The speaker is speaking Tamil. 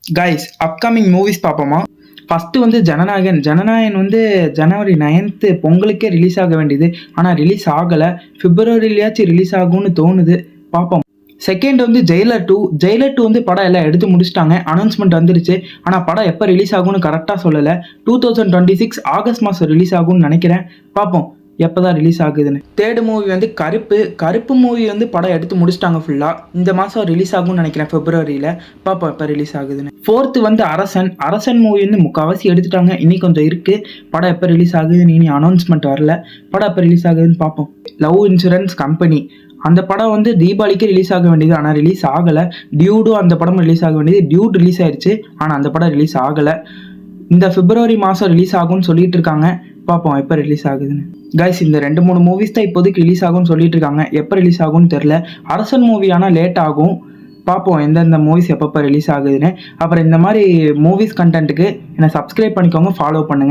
கைஸ் அப்கமிங் மூவிஸ் பார்ப்போமா? ஃபஸ்ட்டு வந்து ஜனநாயகன் வந்து ஜனவரி 9th பொங்கலுக்கே ரிலீஸ் ஆக வேண்டியது. ஆனால் ரிலீஸ் ஆகலை. பிப்ரவரிலையாச்சும் ரிலீஸ் ஆகும்னு தோணுது, பார்ப்போம். செகண்ட் வந்து ஜெயிலர் 2 வந்து படம் எல்லாம் எடுத்து முடிச்சிட்டாங்க. அனௌன்ஸ்மெண்ட் வந்துருச்சு. ஆனால் படம் எப்போ ரிலீஸ் ஆகும்னு கரெக்டாக சொல்லலை. 2026 ஆகஸ்ட் மாதம் ரிலீஸ் ஆகும்னு நினைக்கிறேன். பார்ப்போம் எப்போ தான் ரிலீஸ் ஆகுதுன்னு. தேர்டு மூவி வந்து கருப்பு மூவி வந்து படம் எடுத்து முடிச்சிட்டாங்க ஃபுல்லாக. இந்த மாதம் ரிலீஸ் ஆகும்னு நினைக்கிறேன், பிப்ரவரியில். பார்ப்போம் எப்போ ரிலீஸ் ஆகுதுன்னு. ஃபோர்த்து வந்து அரசன் மூவி வந்து முக்கால்வாசி எடுத்துட்டாங்க. இன்னி கொஞ்சம் இருக்குது. படம் எப்போ ரிலீஸ் ஆகுதுன்னு இனி அனௌன்ஸ்மெண்ட் வரல. படம் எப்போ ரிலீஸ் ஆகுதுன்னு பார்ப்போம். லவ் இன்சூரன்ஸ் கம்பெனி அந்த படம் வந்து தீபாவளிக்கு ரிலீஸ் ஆக வேண்டியது, ஆனால் ரிலீஸ் ஆகலை. டியூடும் அந்த படம் ரிலீஸ் ஆக வேண்டியது. டியூட் ரிலீஸ் ஆயிடுச்சு, ஆனால் அந்த படம் ரிலீஸ் ஆகலை. இந்த பிப்ரவரி மாதம் ரிலீஸ் ஆகும்னு சொல்லிட்டு இருக்காங்க. பார்ப்போம் எப்போ ரிலீஸ் ஆகுதுன்னு. கைஸ் இந்த 2-3 மூவிஸ் தான் இப்போதைக்கு ரிலீஸ் ஆகும்னு சொல்லிட்டு இருக்காங்க. எப்போ ரிலீஸ் ஆகும்னு தெரில. அரசன் மூவி ஆனால் லேட் ஆகும். பார்ப்போம் எந்தெந்த மூவிஸ் எப்பப்போ ரிலீஸ் ஆகுதுன்னு. அப்புறம் இந்த மாதிரி மூவிஸ் கண்டென்ட்டுக்கு என்னை சப்ஸ்கிரைப் பண்ணிக்கோங்க, ஃபாலோ பண்ணுங்கள்.